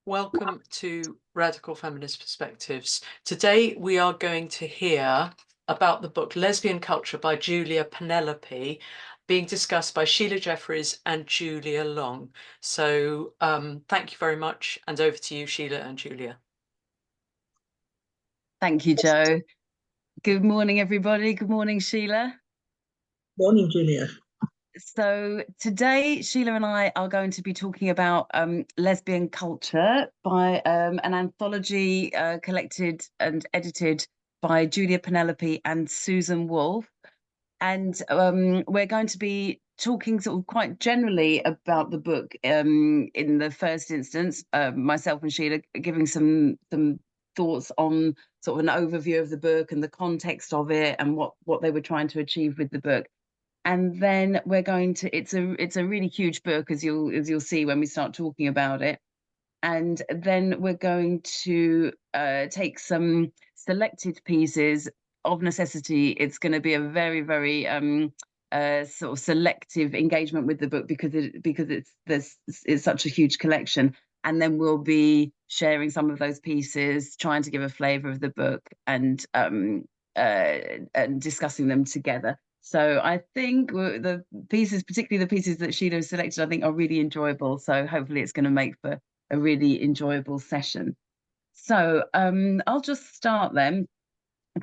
Welcome to Radical Feminist Perspectives. Today we are going to hear about the book Lesbian Culture by Julia Penelope, being discussed by Sheila Jeffries and Julia Long. So thank you very much, and over to you, Sheila and Julia. Thank you, Jo. Good morning, everybody. Good morning, Sheila. Morning, Julia. So today, Sheila and I are going to be talking about Lesbian Culture by an anthology collected and edited by Julia Penelope and Susan Wolfe. And we're going to be talking sort of quite generally about the book in the first instance, myself and Sheila giving some thoughts on sort of an overview of the book and the context of it and what they were trying to achieve with the book. And then we're going to, it's a really huge book, as you'll see when we start talking about it. And then we're going to take some selected pieces. Of necessity, it's going to be a very, very sort of selective engagement with the book because it's such a huge collection. And then we'll be sharing some of those pieces, trying to give a flavour of the book and discussing them together. So I think the pieces, particularly the pieces that Sheila has selected, I think are really enjoyable. So hopefully it's going to make for a really enjoyable session. So I'll just start then.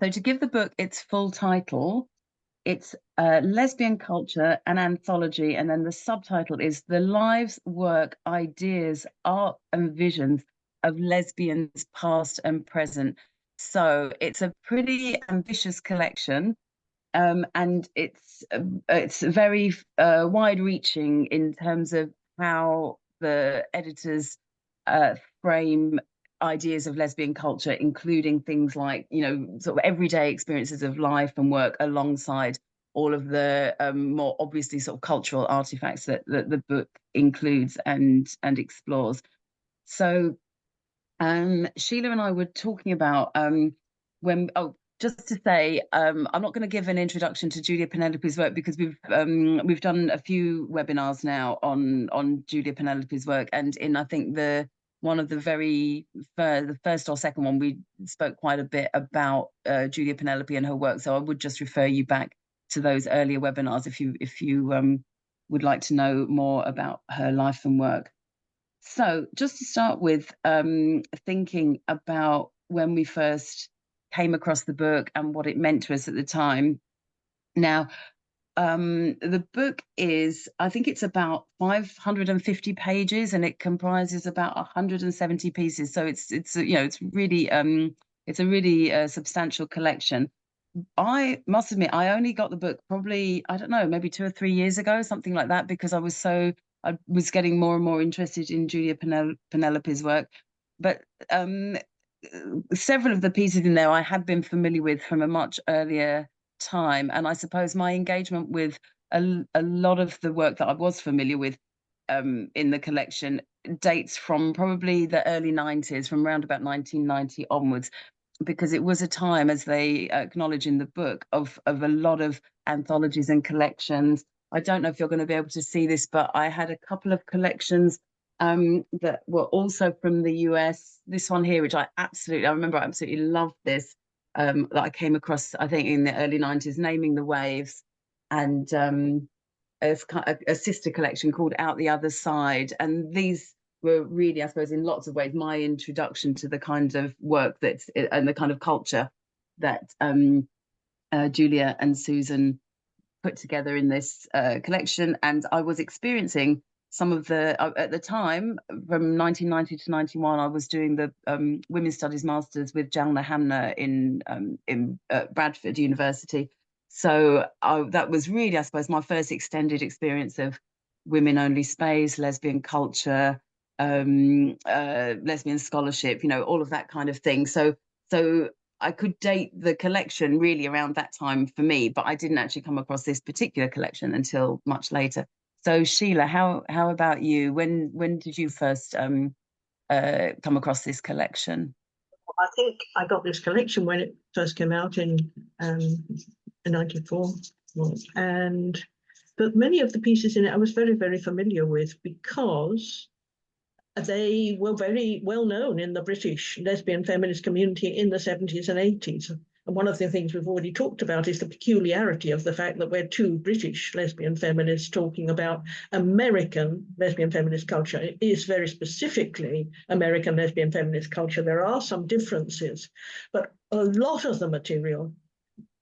So to give the book its full title, it's Lesbian Culture, an Anthology, and then the subtitle is The Lives, Work, Ideas, Art and Visions of Lesbians Past and Present. So it's a pretty ambitious collection. And it's very wide-reaching in terms of how the editors frame ideas of lesbian culture, including things like, you know, sort of everyday experiences of life and work alongside all of the more obviously sort of cultural artifacts that the book includes and explores. So Sheila and I were talking about just to say, I'm not going to give an introduction to Julia Penelope's work because we've done a few webinars now on Julia Penelope's work, and in I think the first or second one we spoke quite a bit about Julia Penelope and her work. So I would just refer you back to those earlier webinars if you would like to know more about her life and work. So just to start with, thinking about when we first came across the book and what it meant to us at the time. Now, the book is, I think it's about 550 pages, and it comprises about 170 pieces. So it's you know, it's a really substantial collection. I must admit, I only got the book probably, I don't know, maybe 2 or 3 years ago, something like that, because I was getting more and more interested in Julia Penelope's work. But several of the pieces in there I had been familiar with from a much earlier time, and I suppose my engagement with a lot of the work that I was familiar with in the collection dates from probably the early 90s, from around about 1990 onwards, because it was a time, as they acknowledge in the book, of a lot of anthologies and collections. I don't know if you're going to be able to see this, but I had a couple of collections that were also from the US. This one here, which I remember I absolutely loved this, that I came across, I think, in the early 90s, Naming the Waves, and a sister collection called Out the Other Side. And these were really, I suppose, in lots of ways, my introduction to the kind of work and the kind of culture that Julia and Susan put together in this collection. And I was experiencing some of at the time, from 1990 to 91, I was doing the Women's Studies Masters with Jalna Hamner in Bradford University. So that was really, I suppose, my first extended experience of women-only space, lesbian culture, lesbian scholarship, you know, all of that kind of thing. So I could date the collection really around that time for me, but I didn't actually come across this particular collection until much later. So Sheila, how about you? When did you first come across this collection? I think I got this collection when it first came out in 94, but many of the pieces in it I was very, very familiar with, because they were very well known in the British lesbian feminist community in the 70s and 80s. And one of the things we've already talked about is the peculiarity of the fact that we're two British lesbian feminists talking about American lesbian feminist culture. It is very specifically American lesbian feminist culture. There are some differences, but a lot of the material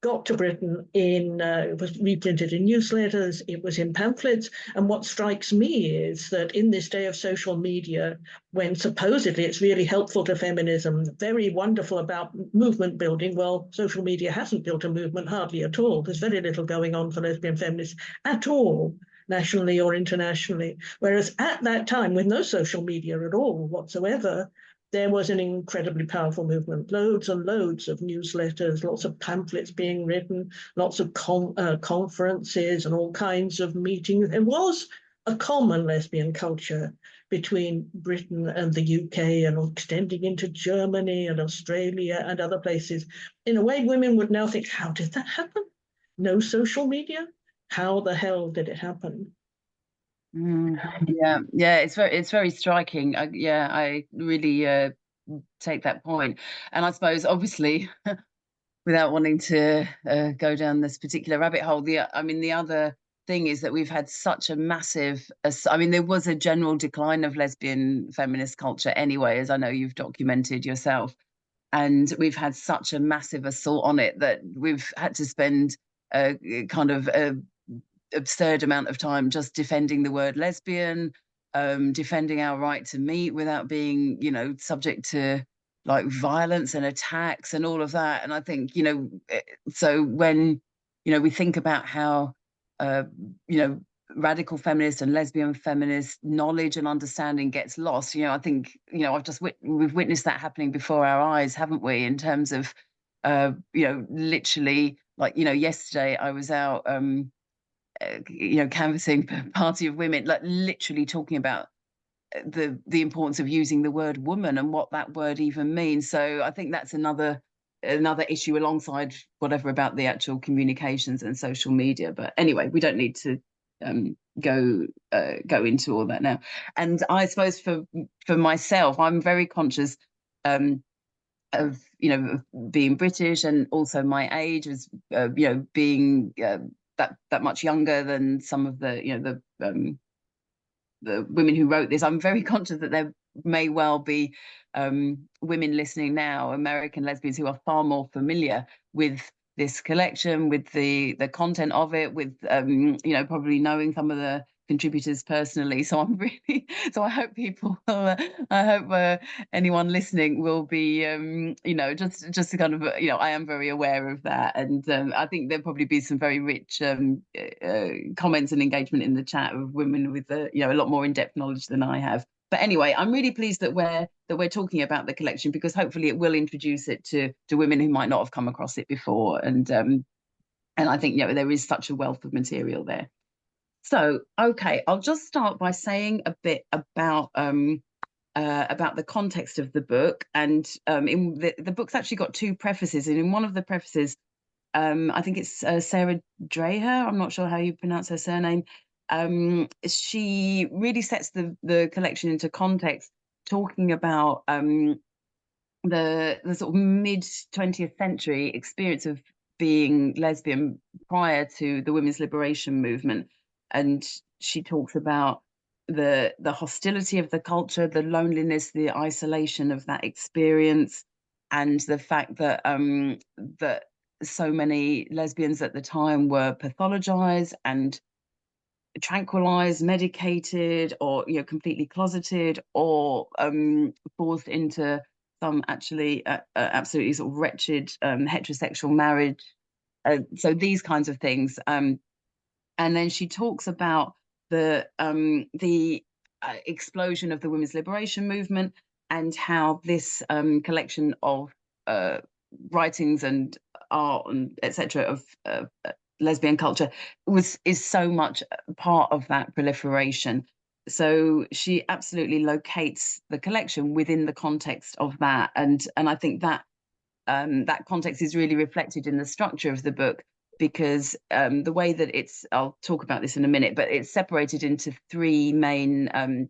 got to Britain it was reprinted in newsletters, it was in pamphlets. And what strikes me is that in this day of social media, when supposedly it's really helpful to feminism, very wonderful about movement building, well, social media hasn't built a movement hardly at all. There's very little going on for lesbian feminists at all, nationally or internationally. Whereas at that time, with no social media at all whatsoever, there was an incredibly powerful movement, loads and loads of newsletters, lots of pamphlets being written, lots of conferences and all kinds of meetings. It was a common lesbian culture between Britain and the UK and extending into Germany and Australia and other places. In a way, women would now think, how did that happen? No social media? How the hell did it happen? Yeah, it's very striking. I really take that point. And I suppose, obviously, without wanting to go down this particular rabbit hole, the other thing is that we've had such a massive, there was a general decline of lesbian feminist culture anyway, as I know you've documented yourself, and we've had such a massive assault on it that we've had to spend a kind of absurd amount of time just defending the word lesbian, defending our right to meet without being, subject to like violence and attacks and all of that. And I think, so when, we think about how, radical feminist and lesbian feminist knowledge and understanding gets lost, I think, we've witnessed that happening before our eyes, haven't we, in terms of, literally, like, yesterday I was out, canvassing Party of Women, like literally talking about the importance of using the word woman and what that word even means. So I think that's another issue alongside whatever about the actual communications and social media. But anyway, we don't need to go into all that now. And I suppose for myself, I'm very conscious of being British, and also my age as being that much younger than some of the women who wrote this. I'm very conscious that there may well be women listening now, American lesbians, who are far more familiar with this collection, with the content of it, with probably knowing some of the contributors personally. So I hope people I hope anyone listening will be just to kind of I am very aware of that, and I think there'll probably be some very rich comments and engagement in the chat of women with a lot more in-depth knowledge than I have. But anyway, I'm really pleased that we're talking about the collection, because hopefully it will introduce it to women who might not have come across it before, and I think there is such a wealth of material there. So, okay, I'll just start by saying a bit about the context of the book. And in the book's actually got two prefaces, and in one of the prefaces, I think it's Sarah Dreher, I'm not sure how you pronounce her surname. She really sets the collection into context, talking about the sort of mid 20th century experience of being lesbian prior to the women's liberation movement. And she talks about the hostility of the culture, the loneliness, the isolation of that experience, and the fact that that so many lesbians at the time were pathologized and tranquilized, medicated, or completely closeted, or forced into some actually absolutely sort of wretched heterosexual marriage. So these kinds of things. And then she talks about the explosion of the women's liberation movement, and how this collection of writings and art and etc. of lesbian culture is so much part of that proliferation. So she absolutely locates the collection within the context of that, and I think that that context is really reflected in the structure of the book, because the way that I'll talk about this in a minute, but it's separated into three main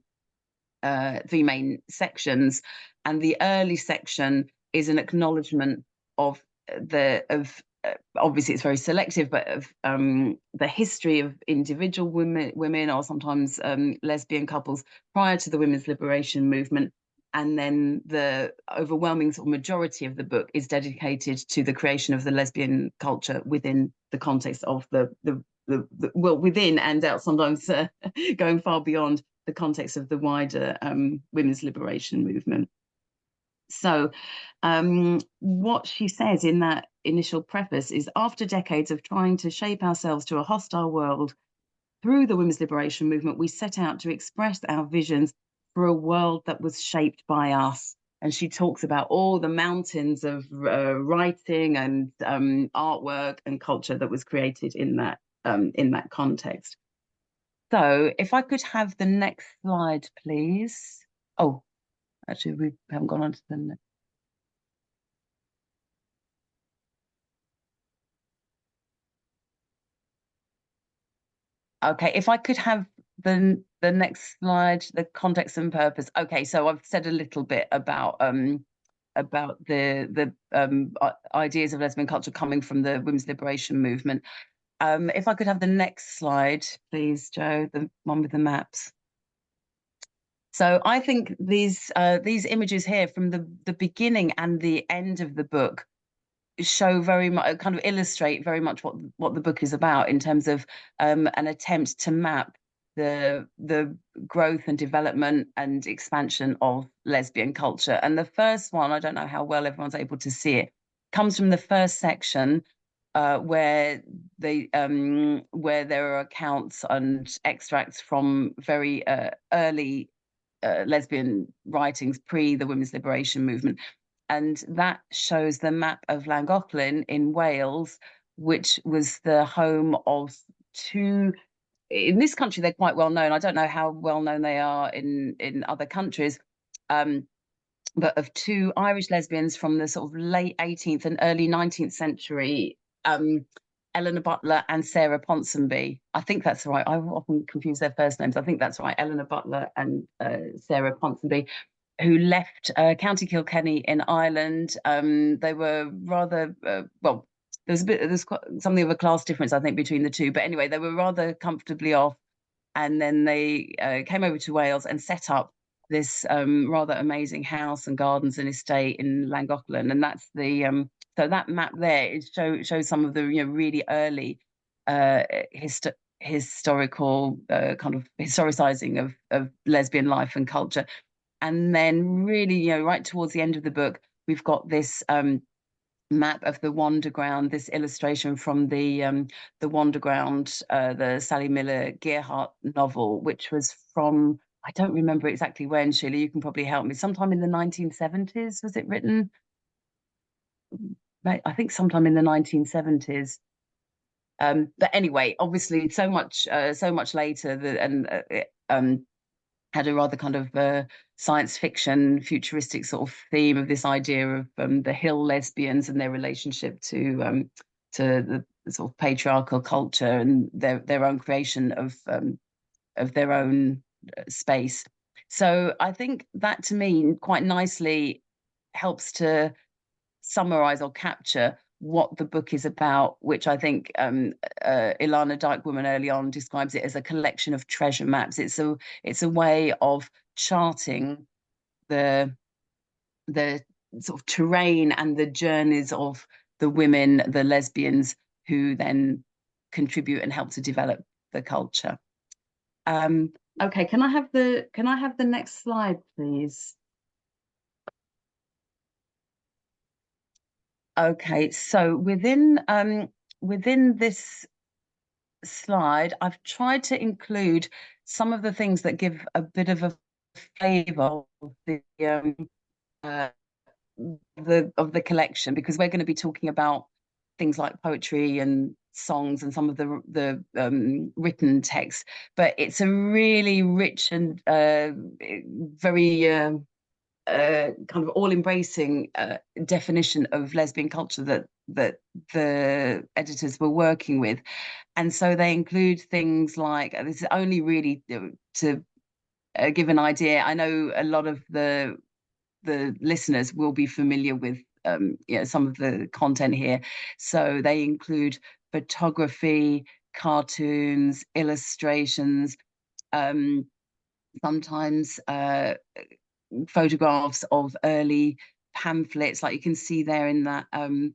sections, and the early section is an acknowledgement of obviously it's very selective, but of the history of individual women or sometimes lesbian couples prior to the women's liberation movement. And then the overwhelming sort of majority of the book is dedicated to the creation of the lesbian culture within the context of the well, within and out, sometimes going far beyond the context of the wider women's liberation movement. So what she says in that initial preface is, after decades of trying to shape ourselves to a hostile world through the women's liberation movement, we set out to express our visions for a world that was shaped by us. And she talks about all the mountains of writing and artwork and culture that was created in that context. So if I could have the next slide, please. Oh, actually, we haven't gone on to the next. Okay, if I could have the next slide, the context and purpose. Okay, so I've said a little bit about the ideas of lesbian culture coming from the women's liberation movement. If I could have the next slide, please, Joe, the one with the maps. So I think these images here from the beginning and the end of the book show very much, kind of illustrate very much what the book is about, in terms of an attempt to map the growth and development and expansion of lesbian culture. And the first one, I don't know how well everyone's able to see it, comes from the first section, where there are accounts and extracts from very early lesbian writings pre the women's liberation movement. And that shows the map of Llangollen in Wales, which was the home of two. In this country, they're quite well known. I don't know how well known they are in other countries, but of two Irish lesbians from the sort of late 18th and early 19th century, Eleanor Butler and Sarah Ponsonby. I think that's right. I often confuse their first names. I think that's right. Eleanor Butler and Sarah Ponsonby, who left County Kilkenny in Ireland. They were rather, well, there's quite something of a class difference, I think, between the two. But anyway, they were rather comfortably off. And then they came over to Wales and set up this rather amazing house and gardens and estate in Llangollen. And that's the, so that map there, it shows some of the really early historical kind of historicizing of lesbian life and culture. And then really, right towards the end of the book, we've got this map of the Wanderground, this illustration from the Wanderground, the Sally Miller Gearhart novel, which was from, I don't remember exactly when, Sheila, you can probably help me, sometime in the 1970s, was it written? I think sometime in the 1970s. But anyway, obviously so much later, and had a rather kind of science fiction, futuristic sort of theme of this idea of the hill lesbians and their relationship to the sort of patriarchal culture and their own creation of their own space. So I think that, to me, quite nicely helps to summarize or capture what the book is about, which I think Ilana Dykewoman early on describes it as a collection of treasure maps. It's a way of charting the sort of terrain and the journeys of the women, the lesbians, who then contribute and help to develop the culture. Okay, can I have the next slide, please? Okay, so within this slide, I've tried to include some of the things that give a bit of a flavour of the collection, because we're going to be talking about things like poetry and songs and some of the written text. But it's a really rich and very kind of all-embracing definition of lesbian culture that the editors were working with. And so they include things like, this is only really to give an idea, I know a lot of the listeners will be familiar with some of the content here. So they include photography, cartoons, illustrations, sometimes photographs of early pamphlets, like you can see there in that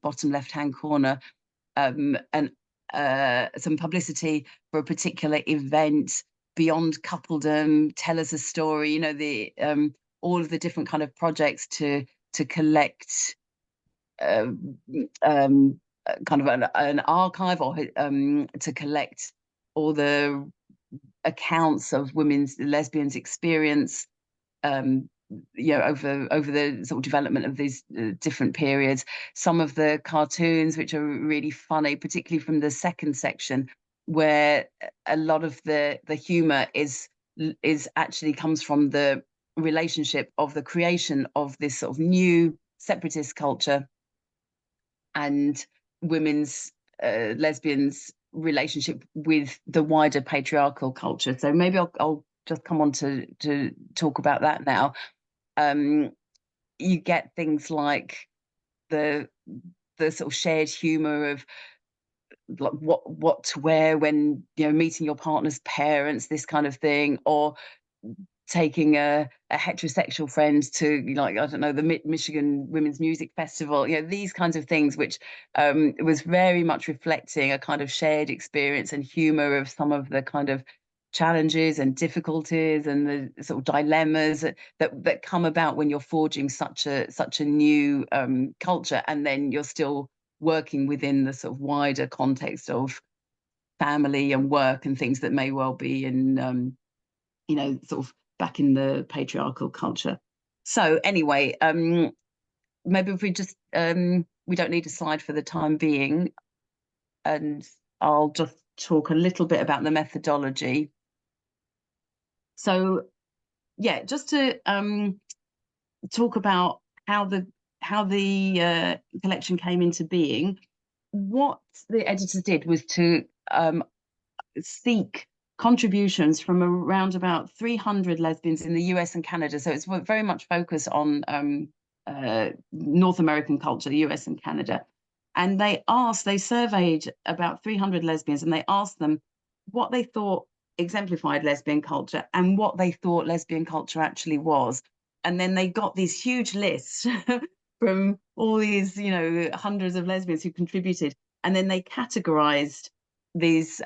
bottom left-hand corner, and some publicity for a particular event, beyond coupledom, tell us a story, you know, the all of the different kind of projects to collect kind of an archive, or to collect all the accounts of women's lesbians' experience, over the sort of development of these different periods. Some of the cartoons, which are really funny, particularly from the second section, where a lot of the humor is actually comes from the relationship of the creation of this sort of new separatist culture and women's lesbians' relationship with the wider patriarchal culture. So maybe I'll just come on to talk about that now. You get things like the sort of shared humor of like what to wear when, you know, meeting your partner's parents, this kind of thing, or taking a heterosexual friend to, like, I don't know, the Michigan Women's Music Festival, you know, these kinds of things, which was very much reflecting a kind of shared experience and humor of some of the kind of challenges and difficulties and the sort of dilemmas that come about when you're forging such a new culture, and then you're still working within the sort of wider context of family and work and things that may well be in sort of back in the patriarchal culture. So anyway, maybe if we just we don't need a slide for the time being, and I'll just talk a little bit about the methodology. So yeah, just to talk about how the collection came into being. What the editors did was to seek contributions from around about 300 lesbians in the US and Canada. So it's very much focused on North American culture, the US and Canada. And they surveyed about 300 lesbians, and they asked them what they thought exemplified lesbian culture and what they thought lesbian culture actually was. And then they got these huge lists from all these, you know, hundreds of lesbians who contributed. And then they categorized these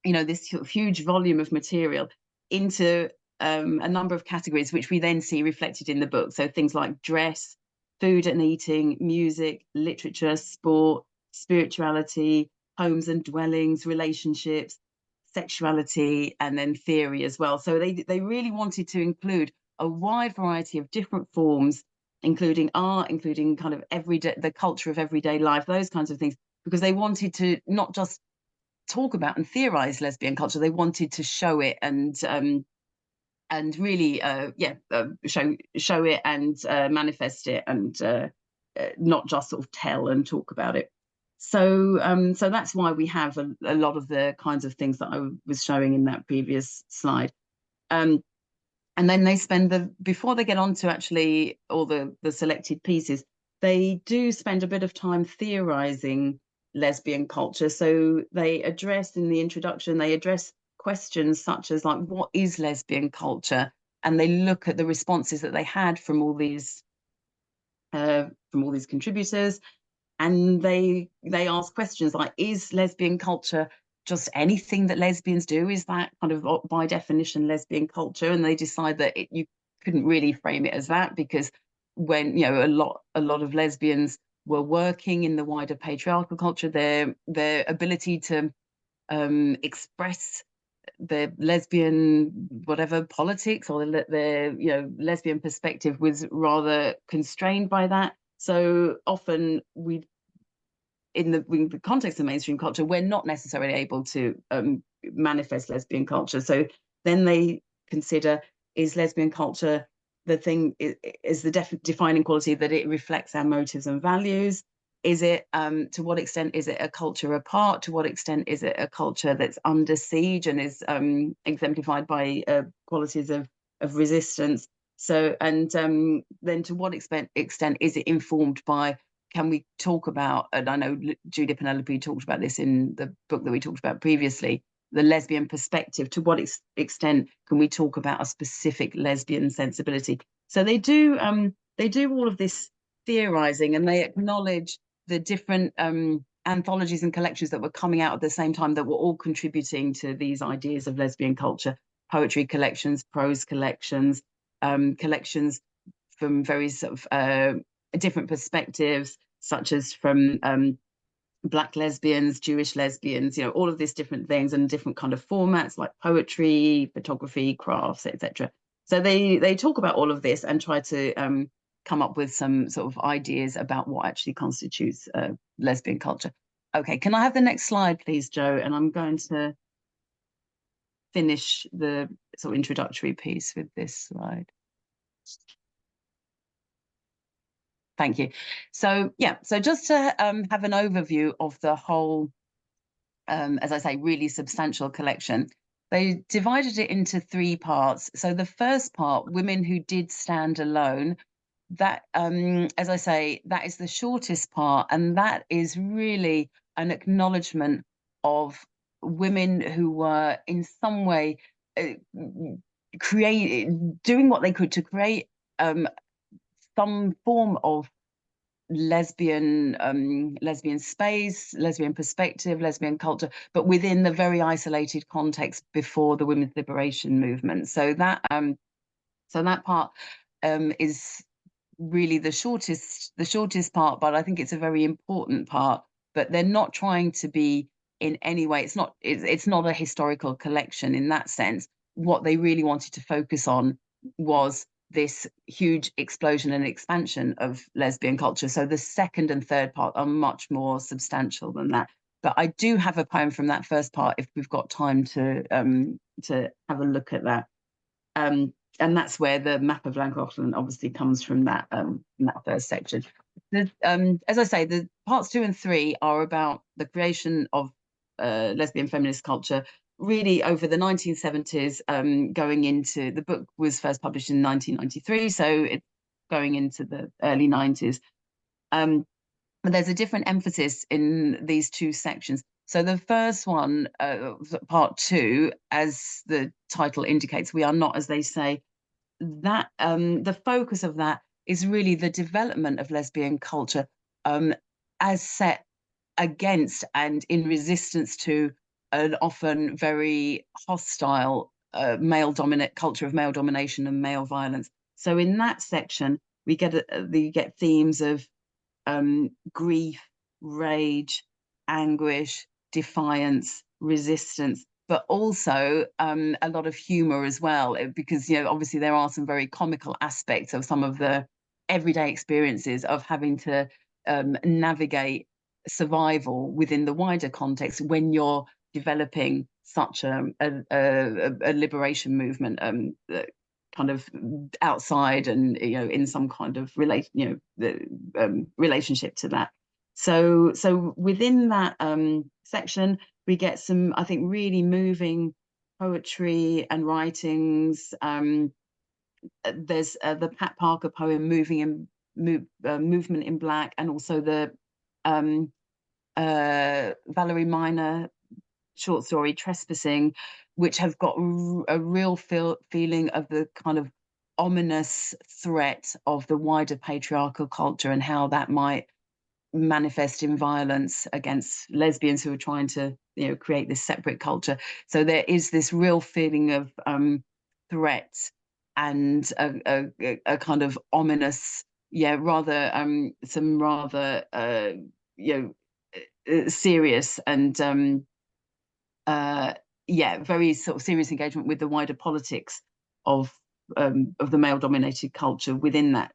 this huge volume of material into a number of categories, which we then see reflected in the book. So things like dress, food and eating, music, literature, sport, spirituality, homes and dwellings, relationships, sexuality, and then theory as well. So they really wanted to include a wide variety of different forms, including art, including kind of the culture of everyday life, those kinds of things, because they wanted to not just talk about and theorize lesbian culture, they wanted to show it and really show it and manifest it, and not just sort of tell and talk about it. So that's why we have a lot of the kinds of things that I was showing in that previous slide. And then they spend before they get on to actually all the selected pieces, they do spend a bit of time theorizing lesbian culture. So they address in the introduction, they address questions such as, like, what is lesbian culture? And they look at the responses that they had from all these contributors, and they ask questions like, is lesbian culture just anything that lesbians do? Is that kind of by definition lesbian culture? And they decide that you couldn't really frame it as that, because when, you know, a lot of lesbians were working in the wider patriarchal culture, their ability to express their lesbian whatever politics or their lesbian perspective was rather constrained by that. So often in the context of mainstream culture, we're not necessarily able to manifest lesbian culture. So then they consider, is lesbian culture the thing, is the defining quality that it reflects our motives and values? Is it, to what extent is it a culture apart? To what extent is it a culture that's under siege and is exemplified by qualities of resistance? So, and then to what extent is it informed by, can we talk about, and I know Julia Penelope talked about this in the book that we talked about previously, the lesbian perspective. To what extent can we talk about a specific lesbian sensibility? So they do all of this theorizing, and they acknowledge the different anthologies and collections that were coming out at the same time that were all contributing to these ideas of lesbian culture: poetry collections, prose collections, collections from very sort of different perspectives, such as from Black lesbians, Jewish lesbians, you know, all of these different things and different kind of formats like poetry, photography, crafts, etc. So they talk about all of this and try to come up with some sort of ideas about what actually constitutes lesbian culture. Okay, can I have the next slide, please, Joe? And I'm going to finish the sort of introductory piece with this slide. Thank you. So yeah, so just to have an overview of the whole, as I say, really substantial collection, they divided it into 3 parts. So the first part, women who did stand alone, that, as I say, that is the shortest part, and that is really an acknowledgement of women who were in some way doing what they could to create some form of lesbian space, lesbian perspective, lesbian culture, but within the very isolated context before the women's liberation movement. So that part is really the shortest part, but I think it's a very important part. But they're not trying to be in any way, it's not a historical collection in that sense. What they really wanted to focus on was this huge explosion and expansion of lesbian culture. So the second and third part are much more substantial than that. But I do have a poem from that first part if we've got time to have a look at that. And that's where the map of Llangollen obviously comes from, that in that first section. As I say, the parts 2 and 3 are about the creation of lesbian feminist culture, really over the 1970s, going into, the book was first published in 1993, so it's going into the early 90s. But there's a different emphasis in these 2 sections. So the first one, part 2, as the title indicates, we are not as they say, that the focus of that is really the development of lesbian culture as set against and in resistance to an often very hostile male-dominant culture of male domination and male violence. So in that section, we get themes of grief, rage, anguish, defiance, resistance, but also a lot of humor as well, because, you know, obviously there are some very comical aspects of some of the everyday experiences of having to navigate survival within the wider context when you're developing such a liberation movement kind of outside and, you know, in some kind of relationship to that. So within that section, we get some, I think, really moving poetry and writings. There's the Pat Parker poem Movement in Black, and also the Valerie Miner short story Trespassing, which have got a real feeling of the kind of ominous threat of the wider patriarchal culture and how that might manifest in violence against lesbians who are trying to, you know, create this separate culture. So there is this real feeling of threat and a kind of ominous, some rather serious and very sort of serious engagement with the wider politics of the male-dominated culture within that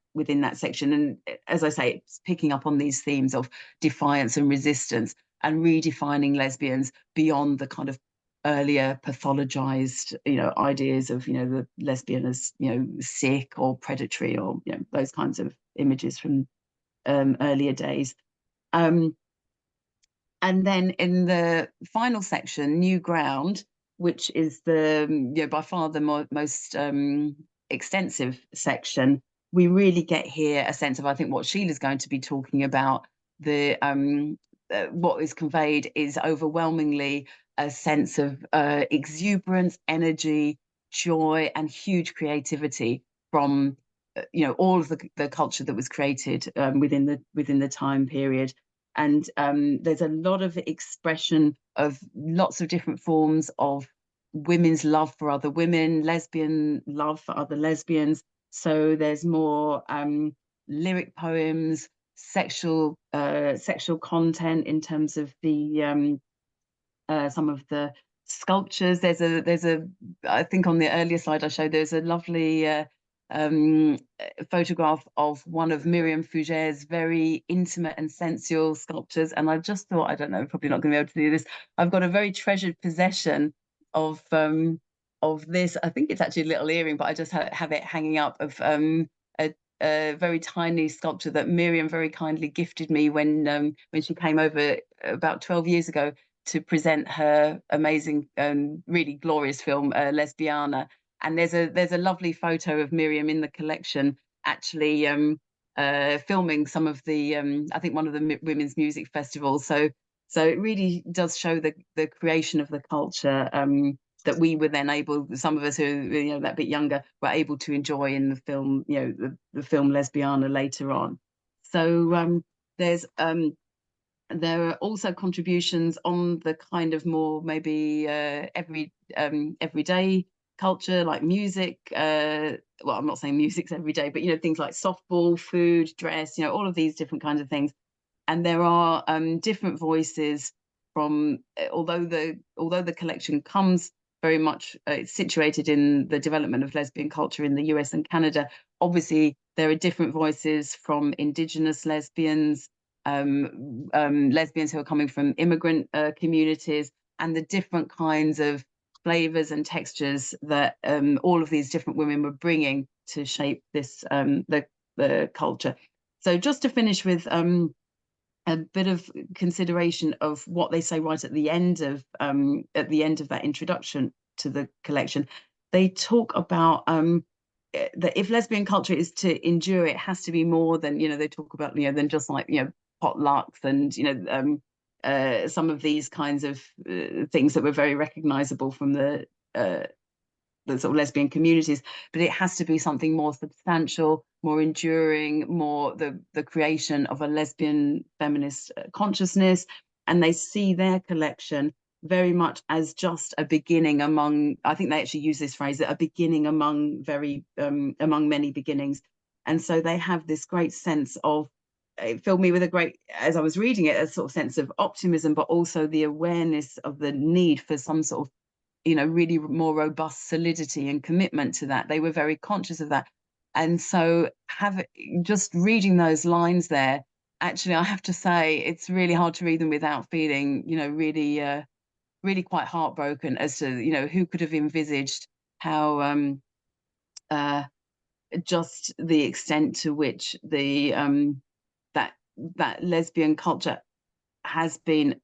section. And as I say, it's picking up on these themes of defiance and resistance and redefining lesbians beyond the kind of earlier pathologized, you know, ideas of, you know, the lesbian as, you know, sick or predatory, or, you know, those kinds of images from earlier days. And then in the final section, New Ground, which is the by far the most extensive section, we really get here a sense of, I think, what Sheila's going to be talking about. The what is conveyed is overwhelmingly a sense of exuberance, energy, joy, and huge creativity from all of the culture that was created within the time period. And there's a lot of expression of lots of different forms of women's love for other women, lesbian love for other lesbians. So there's more lyric poems, sexual content in terms of the some of the sculptures. There's a I think on the earlier slide I showed, there's a lovely photograph of one of Miriam Fouget's very intimate and sensual sculptures, and I just thought, I don't know, probably not going to be able to do this. I've got a very treasured possession of this. I think it's actually a little earring, but I just have it hanging up, of a very tiny sculpture that Miriam very kindly gifted me when she came over about 12 years ago to present her amazing, really glorious film, Lesbiana. And there's a lovely photo of Miriam in the collection, actually filming some of the I think one of the women's music festivals. So it really does show the creation of the culture that we were then able, some of us who that bit younger, were able to enjoy in the film, the film Lesbiana later on. So there are also contributions on the kind of more maybe everyday culture, like music. Well, I'm not saying music's every day, but things like softball, food, dress, all of these different kinds of things. And there are different voices from, although the collection comes very much it's situated in the development of lesbian culture in the US and Canada. Obviously, there are different voices from Indigenous lesbians, lesbians who are coming from immigrant communities, and the different kinds of flavors and textures that all of these different women were bringing to shape this the culture. So just to finish with a bit of consideration of what they say right at the end of that introduction to the collection. They talk about that if lesbian culture is to endure, it has to be more than, they talk about, than just like, potlucks and, some of these kinds of things that were very recognizable from the sort of lesbian communities, but it has to be something more substantial, more enduring, more the creation of a lesbian feminist consciousness. And they see their collection very much as just a beginning among, I think they actually use this phrase, a beginning among among many beginnings. And so they have this great sense of, it filled me with a great, as I was reading it, a sort of sense of optimism, but also the awareness of the need for some sort of really more robust solidity and commitment to that. They were very conscious of that. And so just reading those lines there, actually, I have to say, it's really hard to read them without feeling, really quite heartbroken as to, who could have envisaged how just the extent to which the that lesbian culture has been,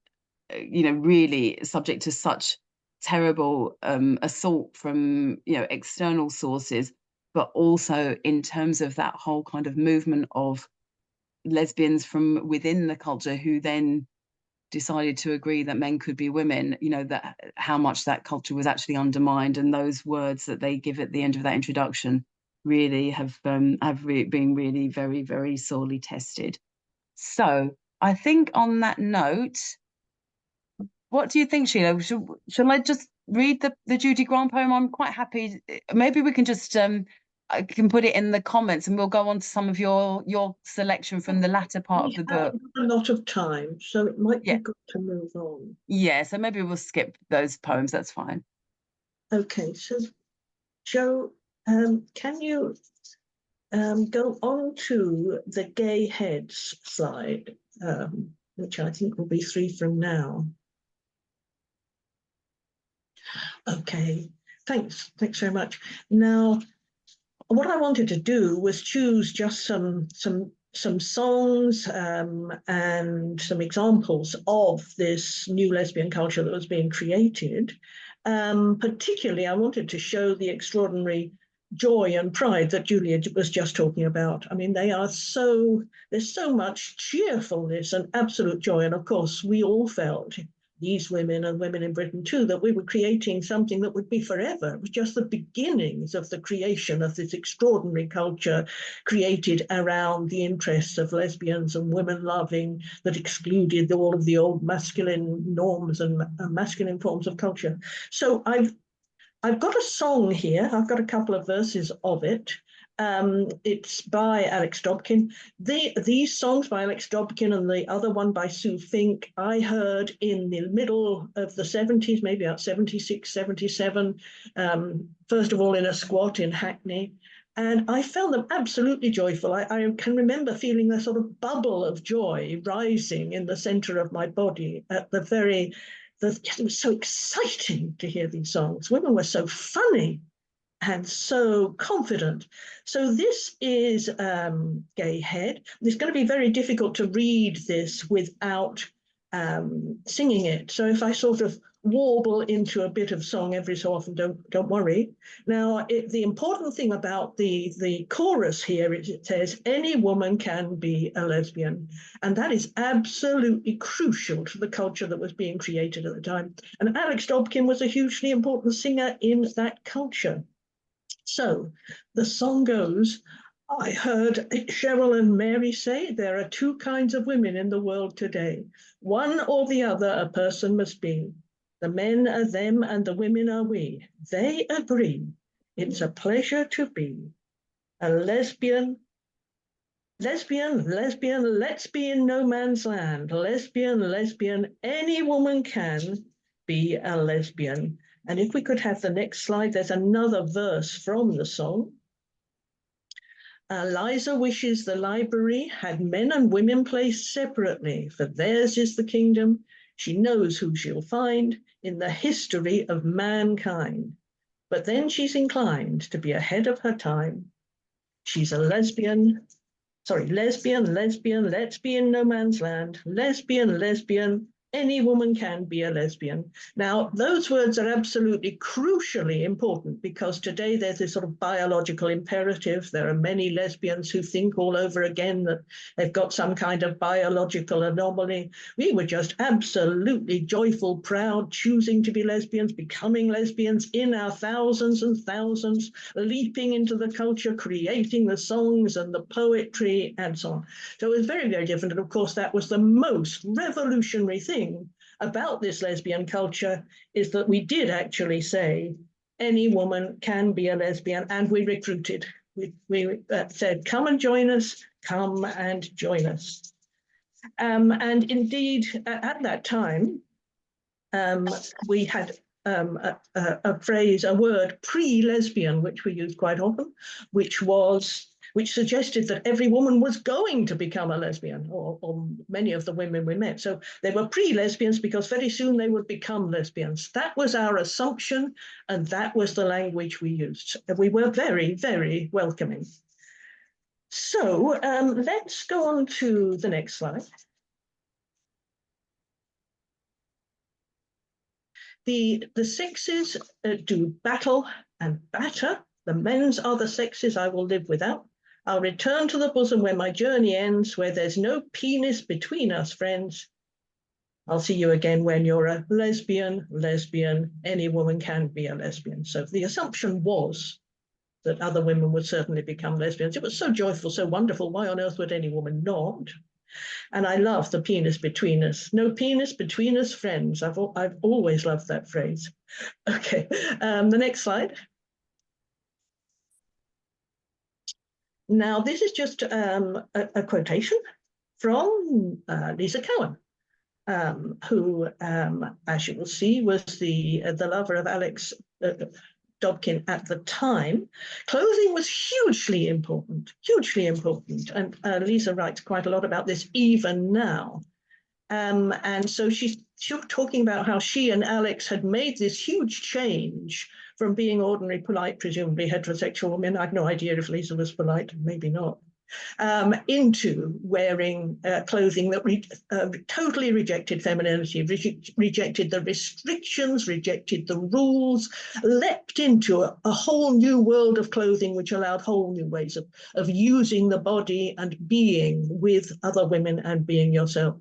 really subject to such terrible assault from external sources, but also in terms of that whole kind of movement of lesbians from within the culture who then decided to agree that men could be women, that how much that culture was actually undermined. And those words that they give at the end of that introduction really have been really very, very sorely tested. So I think on that note, what do you think, Sheila? Shall I just read the Judy Grant poem? I'm quite happy. Maybe we can just I can put it in the comments, and we'll go on to some of your selection from the latter part of the book. A lot of time, so it might be good to move on. Yeah, so maybe we'll skip those poems. That's fine. Okay, so Jo, can you go on to the gay heads slide, which I think will be 3 from now. Okay, thanks very much. Now, what I wanted to do was choose just some some songs and some examples of this new lesbian culture that was being created. Particularly, I wanted to show the extraordinary joy and pride that Julia was just talking about. I mean, there's so much cheerfulness and absolute joy. And of course, we all felt, these women and women in Britain too, that we were creating something that would be forever. It was just the beginnings of the creation of this extraordinary culture created around the interests of lesbians and women loving that excluded all of the old masculine norms and masculine forms of culture. So I've got a song here. I've got a couple of verses of it. It's by Alex Dobkin. These songs by Alex Dobkin and the other one by Sue Fink, I heard in the middle of the 70s, maybe about 76, 77, first of all in a squat in Hackney. And I found them absolutely joyful. I can remember feeling a sort of bubble of joy rising in the center of my body at the very, it was so exciting to hear these songs. Women were so funny and so confident. So this is Gay Head. It's going to be very difficult to read this without singing it. So if I sort of warble into a bit of song every so often, don't worry. Now, the important thing about the chorus here is it says, any woman can be a lesbian. And that is absolutely crucial to the culture that was being created at the time. And Alex Dobkin was a hugely important singer in that culture. So the song goes, I heard Cheryl and Mary say there are two kinds of women in the world today. One or the other a person must be. The men are them and the women are we. They agree. It's a pleasure to be a lesbian. Lesbian, lesbian, let's be in no man's land. Lesbian, lesbian, any woman can be a lesbian. And if we could have the next slide, there's another verse from the song. Liza wishes the library had men and women placed separately, for theirs is the kingdom. She knows who she'll find in the history of mankind. But then she's inclined to be ahead of her time. She's a lesbian. Sorry, lesbian, lesbian, let's be in no man's land. Lesbian, lesbian, any woman can be a lesbian. Now, those words are absolutely crucially important because today there's this sort of biological imperative. There are many lesbians who think all over again that they've got some kind of biological anomaly. We were just absolutely joyful, proud, choosing to be lesbians, becoming lesbians in our thousands and thousands, leaping into the culture, creating the songs and the poetry and so on. So it was very, very different. And of course, that was the most revolutionary thing about this lesbian culture is that we did actually say any woman can be a lesbian, and we recruited. We said, come and join us, come and join us. And indeed, at that time, we had a phrase, a word, pre-lesbian, which we used quite often, which suggested that every woman was going to become a lesbian, or many of the women we met. So they were pre-lesbians because very soon they would become lesbians. That was our assumption, and that was the language we used. We were very, very welcoming. So let's go on to the next slide. The sexes do battle and batter. The men's are the sexes I will live without. I'll return to the bosom where my journey ends, where there's no penis between us, friends. I'll see you again when you're a lesbian, lesbian. Any woman can be a lesbian. So the assumption was that other women would certainly become lesbians. It was so joyful, so wonderful. Why on earth would any woman not? And I love the penis between us. No penis between us, friends. I've always loved that phrase. Okay, the next slide. Now, this is just a quotation from Lisa Cohen, who, as you will see, was the lover of Alex Dobkin at the time. Clothing was hugely important. And Lisa writes quite a lot about this even now. And so she's talking about how she and Alex had made this huge change from being ordinary, polite, presumably heterosexual women. I've no idea if Lisa was polite, maybe not. into wearing clothing that totally rejected femininity, rejected the restrictions, rejected the rules, leapt into a whole new world of clothing which allowed whole new ways of using the body and being with other women and being yourself.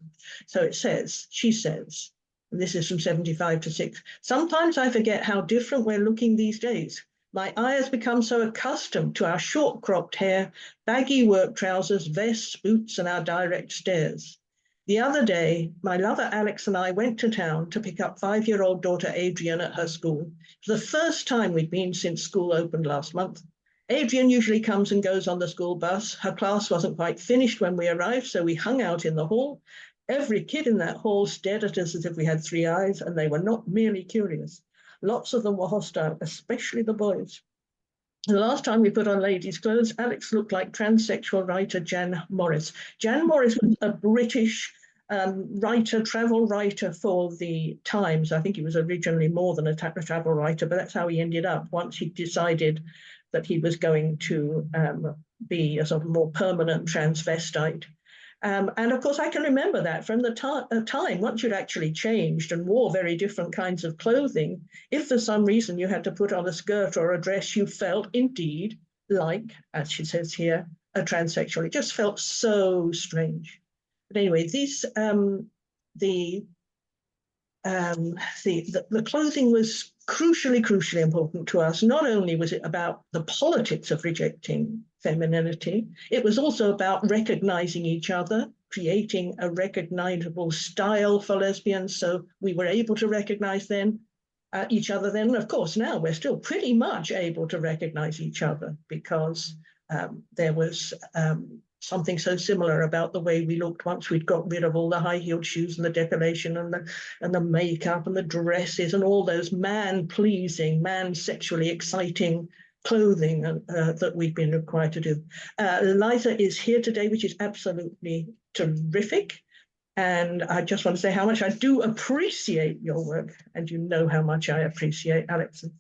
So it says, she says, and this is from 75 to 6, sometimes I forget how different we're looking these days. My eye has become so accustomed to our short-cropped hair, baggy work trousers, vests, boots, and our direct stares. The other day, my lover Alex and I went to town to pick up 5-year-old daughter Adrian at her school. It was the first time we'd been since school opened last month. Adrian usually comes and goes on the school bus. Her class wasn't quite finished when we arrived, so we hung out in the hall. Every kid in that hall stared at us as if we had 3 eyes, and they were not merely curious. Lots of them were hostile, especially the boys. The last time we put on ladies' clothes, Alex looked like transsexual writer Jan Morris. Jan Morris was a British writer, travel writer for the Times. I think he was originally more than a travel writer, but that's how he ended up once he decided that he was going to be a sort of more permanent transvestite. And of course, I can remember that from the time, once you'd actually changed and wore very different kinds of clothing, if for some reason you had to put on a skirt or a dress, you felt indeed like, as she says here, a transsexual. It just felt so strange. But anyway, these the clothing was crucially important to us. Not only was it about the politics of rejecting femininity, it was also about recognizing each other, creating a recognizable style for lesbians. So we were able to recognize each other then. And of course, now we're still pretty much able to recognize each other because there was something so similar about the way we looked once we'd got rid of all the high-heeled shoes and the decoration and the makeup and the dresses and all those man-pleasing, man-sexually exciting clothing that we've been required to do. Liza is here today, which is absolutely terrific. And I just want to say how much I do appreciate your work, and you know how much I appreciate Alex's.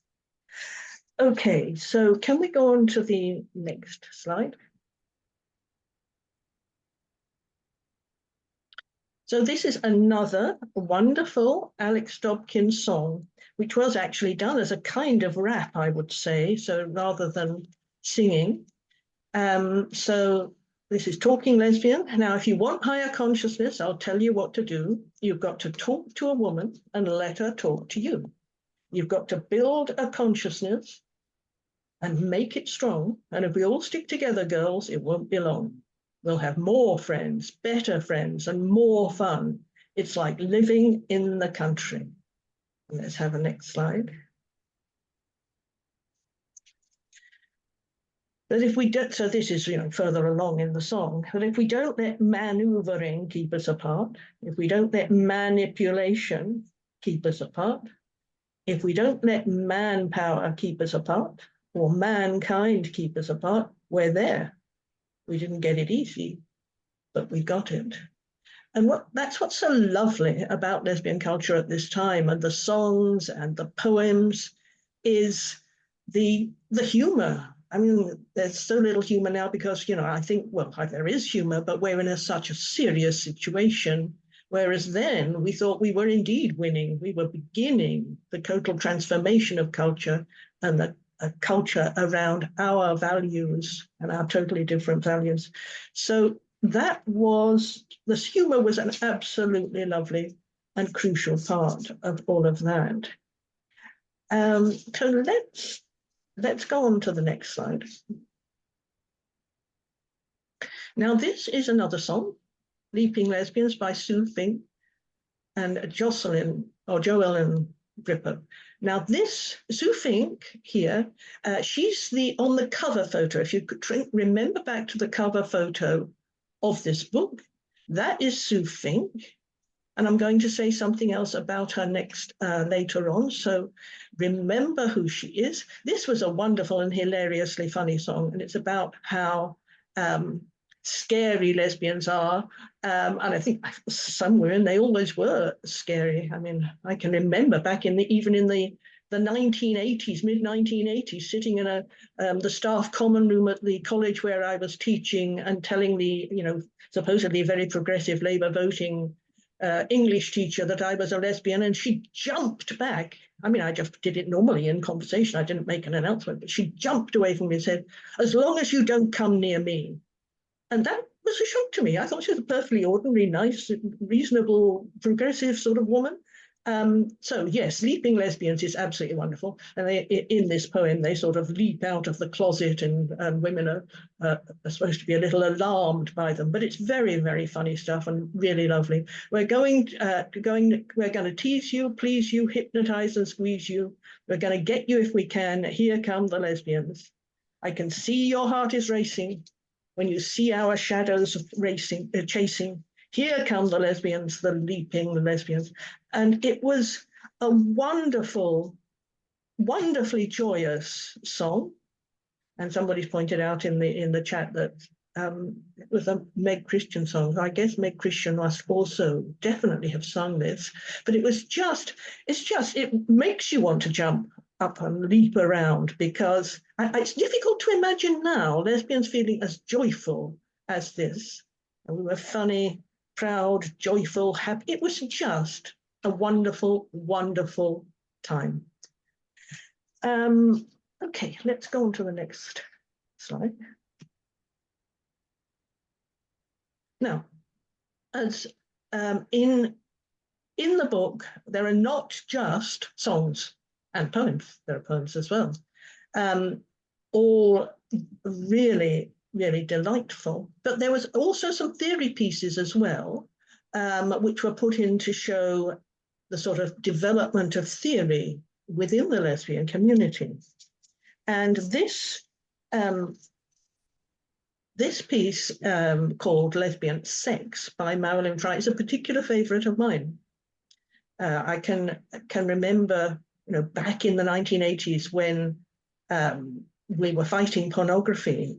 Okay, so can we go on to the next slide? So this is another wonderful Alex Dobkin song, which was actually done as a kind of rap, I would say, so rather than singing. So this is Talking Lesbian. Now, if you want higher consciousness, I'll tell you what to do. You've got to talk to a woman and let her talk to you. You've got to build a consciousness and make it strong. And if we all stick together, girls, it won't be long. We'll have more friends, better friends, and more fun. It's like living in the country. Let's have a next slide. That if we don't, so this is further along in the song, that if we don't let maneuvering keep us apart, if we don't let manipulation keep us apart, if we don't let manpower keep us apart, or mankind keep us apart, we're there. We didn't get it easy, but we got it. And that's what's so lovely about lesbian culture at this time, and the songs and the poems, is the humor. I mean, there's so little humor now because, I think, well, there is humor, but we're in such a serious situation. Whereas then we thought we were indeed winning. We were beginning the total transformation of culture and a culture around our values and our totally different values. So that was, this humor was an absolutely lovely and crucial part of all of that. So let's go on to the next slide. Now this is another song, Leaping Lesbians by Sue Fink and Jocelyn Gripper. Now this, Sue Fink here, she's on the cover photo. If you could remember back to the cover photo of this book, that is Sue Fink. And I'm going to say something else about her next later on. So remember who she is. This was a wonderful and hilariously funny song. And it's about how scary lesbians are. And I think some women, they always were scary. I mean, I can remember back even in the the 1980s, mid-1980s, sitting in the staff common room at the college where I was teaching and telling the, supposedly very progressive Labour voting English teacher that I was a lesbian, and she jumped back. I mean, I just did it normally in conversation. I didn't make an announcement, but she jumped away from me and said, "As long as you don't come near me." And that was a shock to me. I thought she was a perfectly ordinary, nice, reasonable, progressive sort of woman. So yes, leaping lesbians is absolutely wonderful. And in this poem, they sort of leap out of the closet, and women are supposed to be a little alarmed by them. But it's very, very funny stuff and really lovely. We're going to tease you, please you, hypnotize and squeeze you. We're going to get you if we can. Here come the lesbians. I can see your heart is racing when you see our shadows chasing. Here come the lesbians, the leaping lesbians. And it was a wonderful, wonderfully joyous song. And somebody's pointed out in the chat that it was a Meg Christian song. I guess Meg Christian must also definitely have sung this. But it makes you want to jump up and leap around, because it's difficult to imagine now lesbians feeling as joyful as this. And we were funny, proud, joyful, happy. It was just a wonderful, wonderful time. Okay, let's go on to the next slide. Now, as in the book, there are not just songs and poems. There are poems as well, all really, really delightful. But there was also some theory pieces as well, which were put in to show the sort of development of theory within the lesbian community. And this piece called Lesbian Sex by Marilyn Fry is a particular favorite of mine. I can remember, back in the 1980s when we were fighting pornography,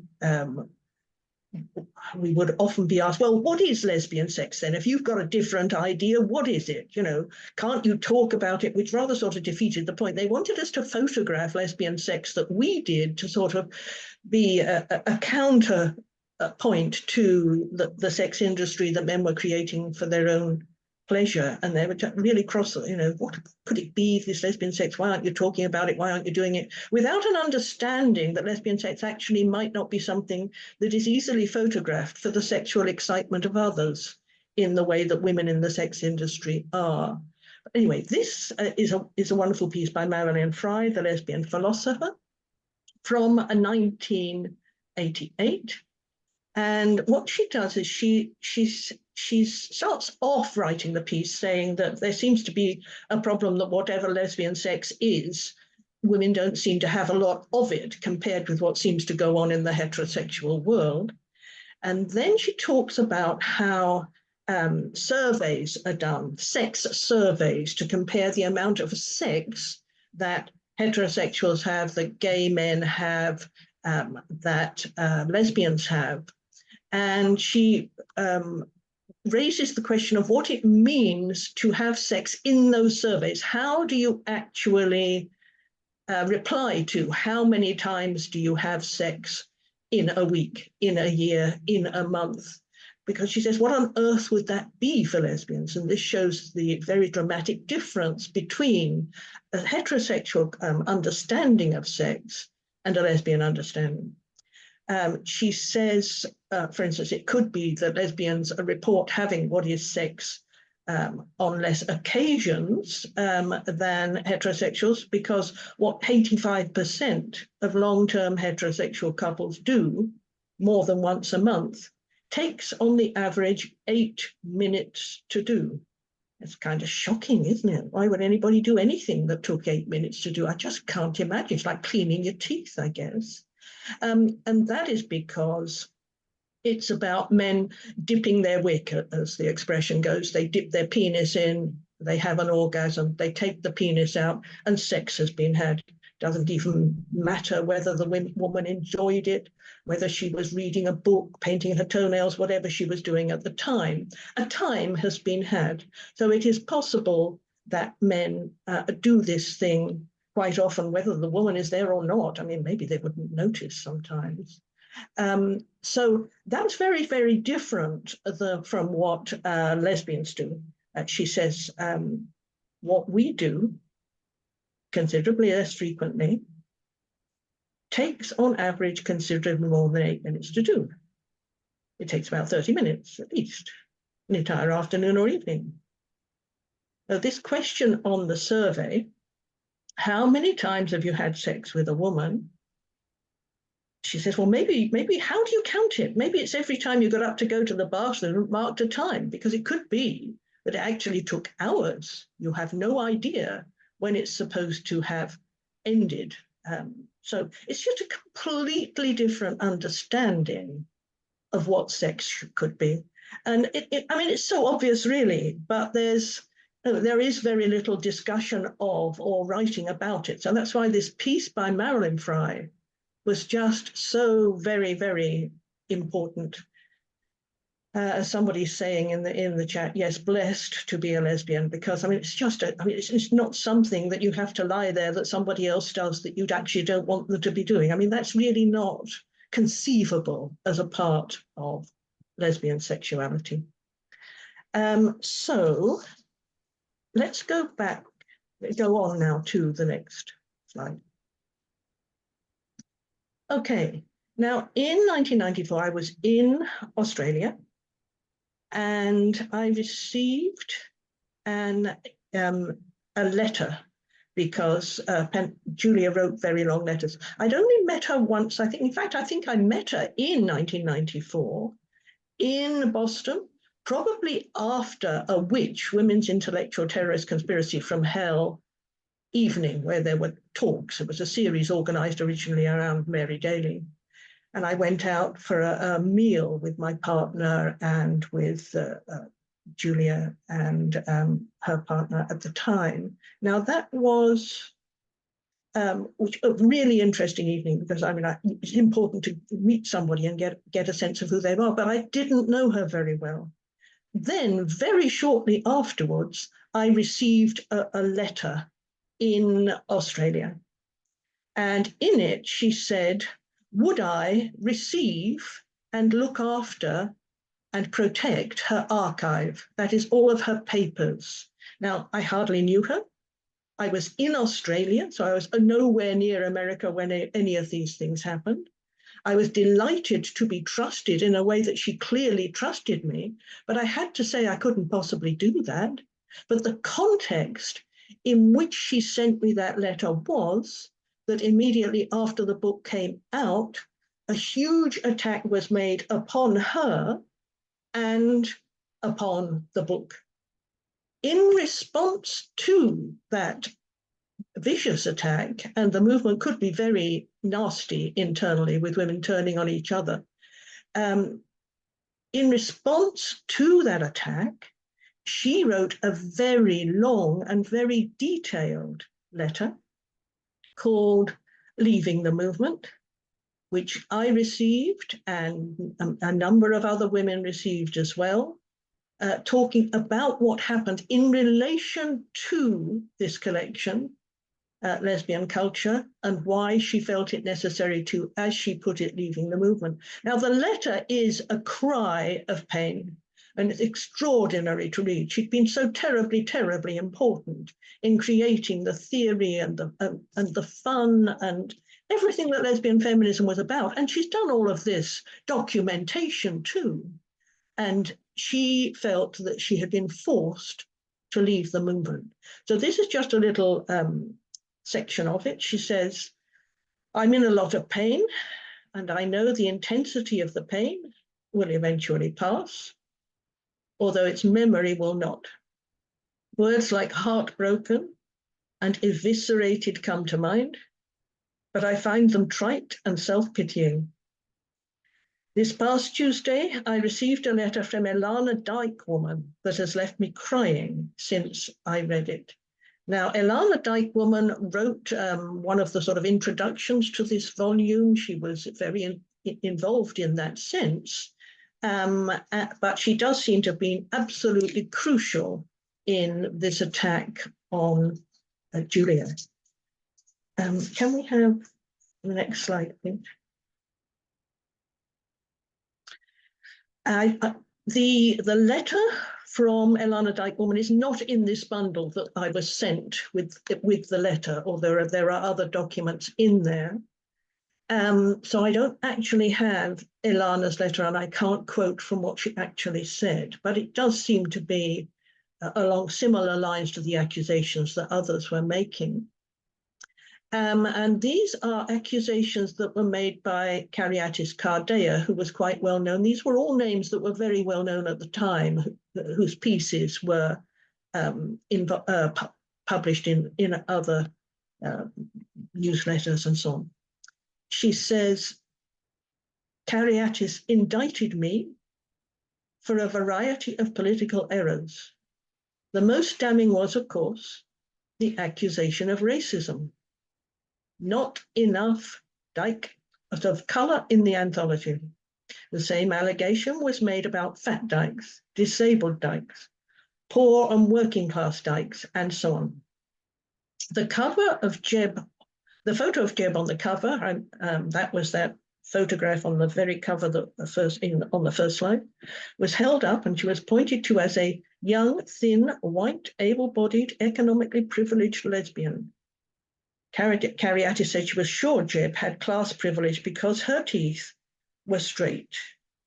we would often be asked, well, what is lesbian sex then? If you've got a different idea, what is it? Can't you talk about it? Which rather sort of defeated the point. They wanted us to photograph lesbian sex that we did to sort of be a counter point to the sex industry that men were creating for their own pleasure. And they were really cross, what could it be, this lesbian sex? Why aren't you talking about it? Why aren't you doing it? Without an understanding that lesbian sex actually might not be something that is easily photographed for the sexual excitement of others in the way that women in the sex industry are. But anyway, this is a wonderful piece by Marilyn Fry, the lesbian philosopher, from 1988. And what she does is she starts off writing the piece saying that there seems to be a problem that whatever lesbian sex is, women don't seem to have a lot of it compared with what seems to go on in the heterosexual world. And then she talks about how surveys are done, sex surveys, to compare the amount of sex that heterosexuals have, that gay men have, that lesbians have. And she raises the question of what it means to have sex in those surveys. How do you actually reply to how many times do you have sex in a week, in a year, in a month? Because she says, what on earth would that be for lesbians? And this shows the very dramatic difference between a heterosexual understanding of sex and a lesbian understanding. She says, for instance, it could be that lesbians report having what is sex on less occasions than heterosexuals, because what 85% of long-term heterosexual couples do more than once a month takes on the average 8 minutes to do. It's kind of shocking, isn't it? Why would anybody do anything that took 8 minutes to do? I just can't imagine. It's like cleaning your teeth, I guess. And that is because it's about men dipping their wick, as the expression goes. They dip their penis in, they have an orgasm, they take the penis out, and sex has been had. Doesn't even matter whether the woman enjoyed it, whether she was reading a book, painting her toenails, whatever she was doing at the time. A time has been had. So it is possible that men do this thing quite often whether the woman is there or not. I mean, maybe they wouldn't notice sometimes. So that's very, very different from what lesbians do. She says, what we do, considerably less frequently, takes on average considerably more than 8 minutes to do. It takes about 30 minutes at least, an entire afternoon or evening. Now, this question on the survey, how many times have you had sex with a woman? She says, well, maybe, how do you count it? Maybe it's every time you got up to go to the bathroom, marked a time, because it could be that it actually took hours. You have no idea when it's supposed to have ended. So it's just a completely different understanding of what sex could be. And I mean, it's so obvious, really, but there is very little discussion of or writing about it. So that's why this piece by Marilyn Fry was just so very, very important. As somebody's saying in the chat, yes, blessed to be a lesbian, because I mean, it's not something that you have to lie there that somebody else does that you actually don't want them to be doing. I mean, that's really not conceivable as a part of lesbian sexuality. So let's go on now to the next slide. Okay, now in 1994, I was in Australia and I received a letter because Julia wrote very long letters. I'd only met her once, I think. In fact, I think I met her in 1994 in Boston, probably after a witch, Women's Intellectual Terrorist Conspiracy from Hell evening, where there were talks. It was a series organized originally around Mary Daly. And I went out for a meal with my partner and with Julia and her partner at the time. Now that was a really interesting evening, because I mean, it's important to meet somebody and get a sense of who they are, but I didn't know her very well. Then very shortly afterwards, I received a letter in Australia. And in it, she said, would I receive and look after and protect her archive? That is all of her papers. Now, I hardly knew her. I was in Australia, so I was nowhere near America when any of these things happened. I was delighted to be trusted in a way that she clearly trusted me, but I had to say I couldn't possibly do that. But the context in which she sent me that letter was that immediately after the book came out, a huge attack was made upon her and upon the book. In response to that vicious attack, and the movement could be very nasty internally with women turning on each other, in response to that attack, she wrote a very long and very detailed letter called Leaving the Movement, which I received and a number of other women received as well, talking about what happened in relation to this collection, Lesbian Culture, and why she felt it necessary to, as she put it, leaving the movement. Now, the letter is a cry of pain, and it's extraordinary to read. She'd been so terribly, terribly important in creating the theory and the fun and everything that lesbian feminism was about. And she's done all of this documentation too. And she felt that she had been forced to leave the movement. So this is just a little section of it. She says, I'm in a lot of pain, and I know the intensity of the pain will eventually pass, although its memory will not. Words like heartbroken and eviscerated come to mind, but I find them trite and self-pitying. This past Tuesday, I received a letter from Elana Dykewoman that has left me crying since I read it. Now, Elana Dykewoman wrote one of the sort of introductions to this volume. She was very involved in that sense, but she does seem to have been absolutely crucial in this attack on Julia. Can we have the next slide, please? The letter from Elana Dyke-Woman is not in this bundle that I was sent with the letter, or there are other documents in there. So I don't actually have Elana's letter, and I can't quote from what she actually said, but it does seem to be along similar lines to the accusations that others were making. And these are accusations that were made by Cariatis Cardea, who was quite well known. These were all names that were very well known at the time, whose pieces were published in other newsletters and so on. She says, Cariatis indicted me for a variety of political errors. The most damning was, of course, the accusation of racism. Not enough Dyke of colour in the anthology. The same allegation was made about fat Dykes, disabled Dykes, poor and working class Dykes, and so on. The cover of Jeb, the photo of Jeb on the cover, that was that photograph on the very cover on the first slide, was held up, and she was pointed to as a young, thin, white, able-bodied, economically privileged lesbian. Cariatis said she was sure Jeb had class privilege because her teeth were straight.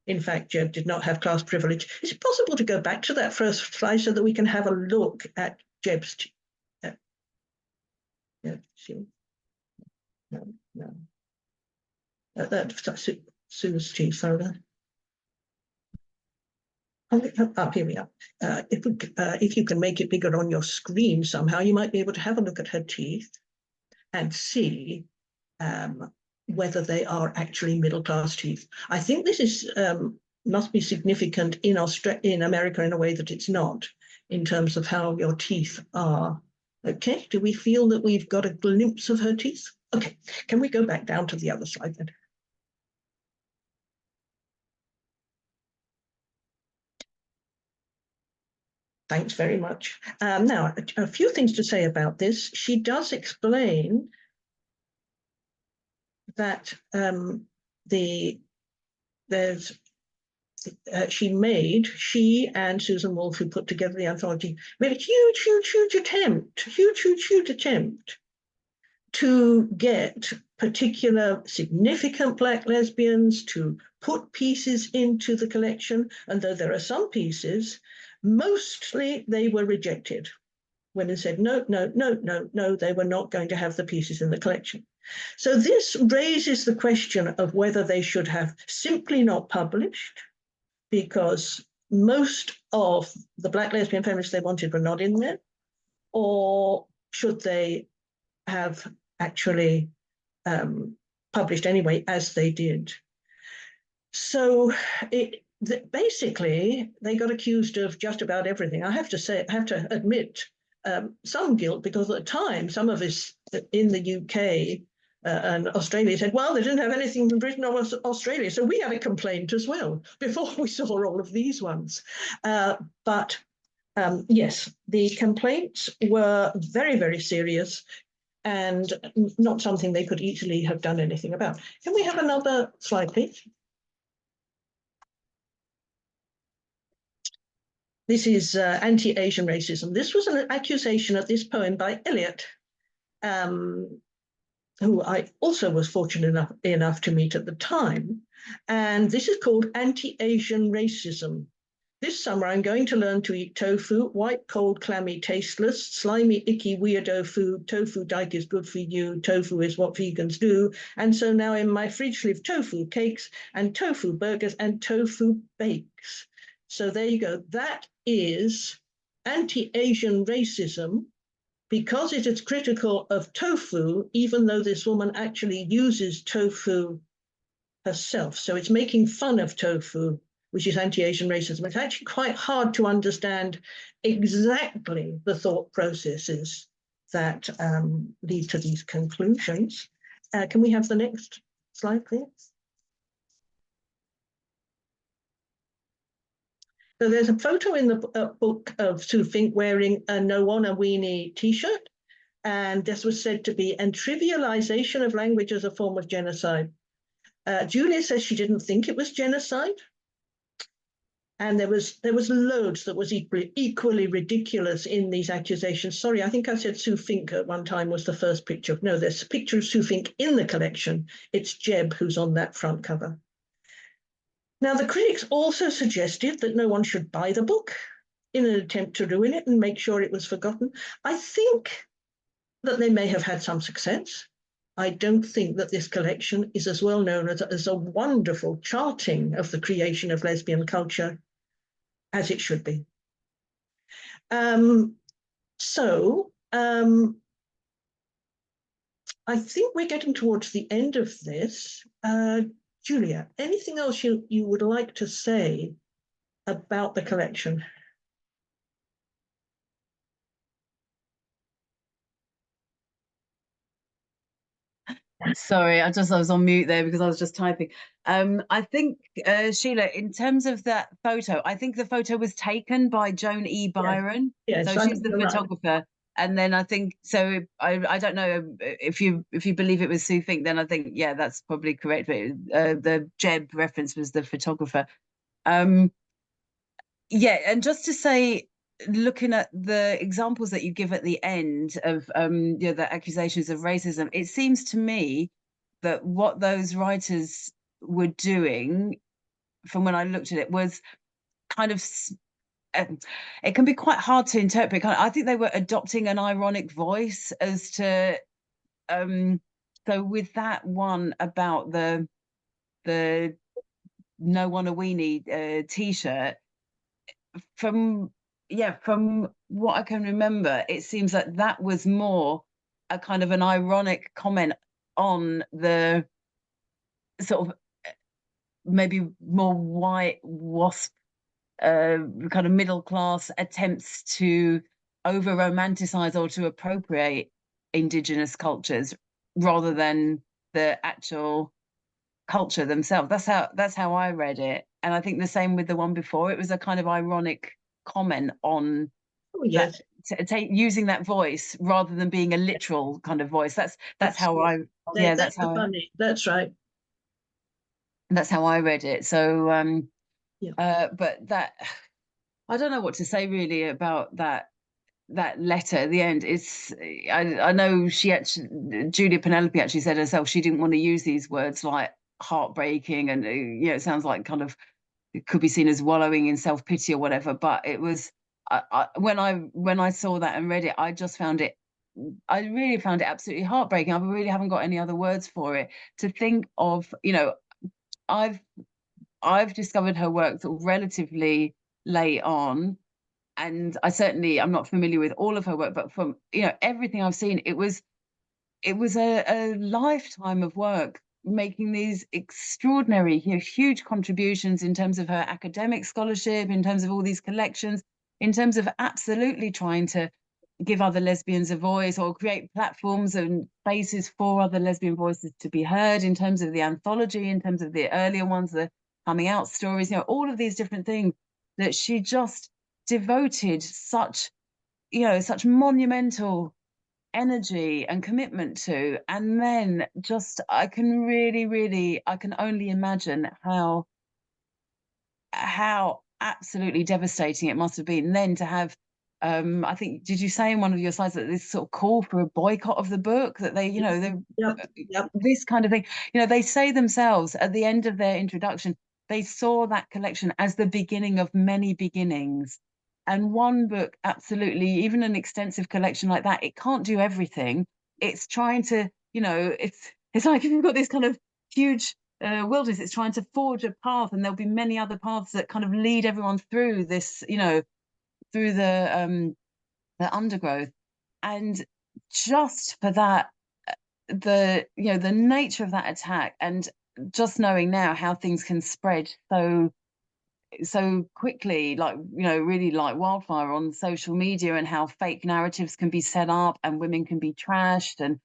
In fact, Jeb did not have class privilege. Is it possible to go back to that first slide so that we can have a look at Jeb's teeth? No. That's Sue's teeth, sorry. Oh, here we are. If you can make it bigger on your screen somehow, you might be able to have a look at her teeth and see whether they are actually middle-class teeth. I think this is must be significant in America in a way that it's not, in terms of how your teeth are. Okay, do we feel that we've got a glimpse of her teeth? Okay, can we go back down to the other slide then? Thanks very much. Now, a few things to say about this. She does explain that she and Susan Wolfe, who put together the anthology, made a huge attempt to get particular significant Black lesbians to put pieces into the collection. And though there are some pieces, mostly they were rejected. Women said, no, they were not going to have the pieces in the collection. So this raises the question of whether they should have simply not published, because most of the Black lesbian feminists they wanted were not in there, or should they have actually published anyway, as they did. So basically, they got accused of just about everything. I have to admit some guilt, because at the time, some of us in the UK and Australia said, well, they didn't have anything from Britain or Australia, so we had a complaint as well before we saw all of these ones. But yes, the complaints were very, very serious and not something they could easily have done anything about. Can we have another slide, please? This is anti-Asian racism. This was an accusation at this poem by Eliot, who I also was fortunate enough to meet at the time. And this is called anti-Asian racism. This summer, I'm going to learn to eat tofu, white, cold, clammy, tasteless, slimy, icky, weirdo food. Tofu Dyke is good for you. Tofu is what vegans do. And so now in my fridge live tofu cakes and tofu burgers and tofu bakes. So there you go. That is anti-Asian racism, because it is critical of tofu, even though this woman actually uses tofu herself. So it's making fun of tofu, which is anti-Asian racism. It's actually quite hard to understand exactly the thought processes that lead to these conclusions. Can we have the next slide, please? So there's a photo in the book of Sue Fink wearing a No One a Weenie t-shirt. And this was said to be a trivialization of language as a form of genocide. Julia says she didn't think it was genocide. And there was loads that was equally ridiculous in these accusations. Sorry, I think I said Sue Fink at one time was the first picture. No, there's a picture of Sue Fink in the collection. It's Jeb who's on that front cover. Now, the critics also suggested that no one should buy the book in an attempt to ruin it and make sure it was forgotten. I think that they may have had some success. I don't think that this collection is as well known as a wonderful charting of the creation of lesbian culture as it should be. I think we're getting towards the end of this. Julia, anything else you would like to say about the collection? Sorry, I was on mute there because I was just typing. I think, Sheila, in terms of that photo, I think the photo was taken by Joan E. Byron. Yes, so she's the photographer. Right. And then I think, so I don't know if you believe it was Sue Fink, then I think, yeah, that's probably correct. But the Jeb reference was the photographer. Yeah, and just to say, looking at the examples that you give at the end of the accusations of racism, it seems to me that what those writers were doing, from when I looked at it, was kind of it can be quite hard to interpret. I think they were adopting an ironic voice as to so with that one about the No One a Weenie t-shirt, from what I can remember, it seems like that was more a kind of an ironic comment on the sort of maybe more white wasp kind of middle class attempts to over romanticize or to appropriate indigenous cultures rather than the actual culture themselves. That's how I read it. And I think the same with the one before. It was a kind of ironic comment on yes, using that voice rather than being a literal kind of voice. That's how I that's funny. That's right. That's how I read it. So but that, I don't know what to say really about that letter at the end. It's I know Julia Penelope actually said herself she didn't want to use these words like heartbreaking and it sounds like kind of it could be seen as wallowing in self-pity or whatever, but it was when I saw that and read it, I really found it absolutely heartbreaking. I really haven't got any other words for it. To think of, I've discovered her work sort of relatively late on, and I'm not familiar with all of her work, but from everything I've seen, it was a lifetime of work making these extraordinary, huge contributions in terms of her academic scholarship, in terms of all these collections, in terms of absolutely trying to give other lesbians a voice or create platforms and spaces for other lesbian voices to be heard, in terms of the anthology, in terms of the earlier ones, the coming out stories, all of these different things that she just devoted such monumental energy and commitment to. And then just I can only imagine how absolutely devastating it must have been then to have I think, did you say in one of your slides that this sort of call for a boycott of the book, that they this kind of thing, they say themselves at the end of their introduction, they saw that collection as the beginning of many beginnings. And one book, absolutely, even an extensive collection like that, it can't do everything. It's trying to, it's like if you've got this kind of huge wilderness, it's trying to forge a path, and there'll be many other paths that kind of lead everyone through this, through the undergrowth. And just for that, the nature of that attack, and just knowing now how things can spread so quickly, like really like wildfire on social media, and how fake narratives can be set up and women can be trashed, and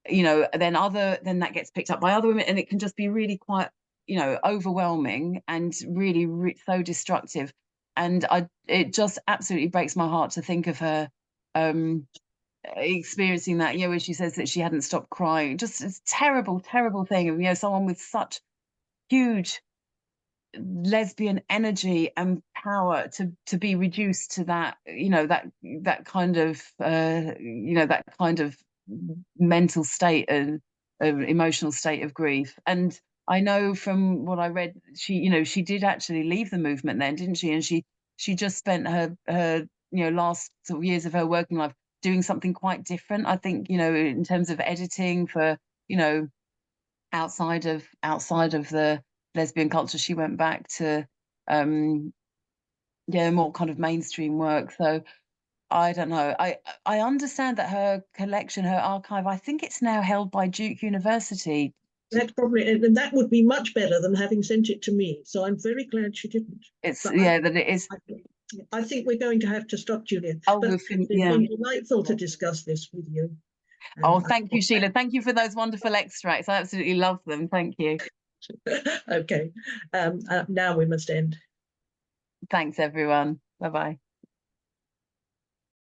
then that gets picked up by other women, and it can just be really quite overwhelming and really so destructive. And it just absolutely breaks my heart to think of her experiencing that, where she says that she hadn't stopped crying. Just a terrible, terrible thing. Someone with such huge lesbian energy and power to be reduced to that, that kind of that kind of mental state and emotional state of grief. And I know from what I read, she did actually leave the movement then, didn't she? And she just spent her last sort of years of her working life doing something quite different, I think, in terms of editing for, outside of the lesbian culture. She went back to more kind of mainstream work. So I don't know. I understand that her collection, her archive, I think it's now held by Duke University. That's probably, and that would be much better than having sent it to me. So I'm very glad she didn't. It's that it is. I think we're going to have to stop, Julia. Oh, but it's been delightful to discuss this with you. Oh, thank you, Sheila. Thank you for those wonderful extracts. I absolutely love them. Thank you. Okay. Now we must end. Thanks, everyone. Bye-bye.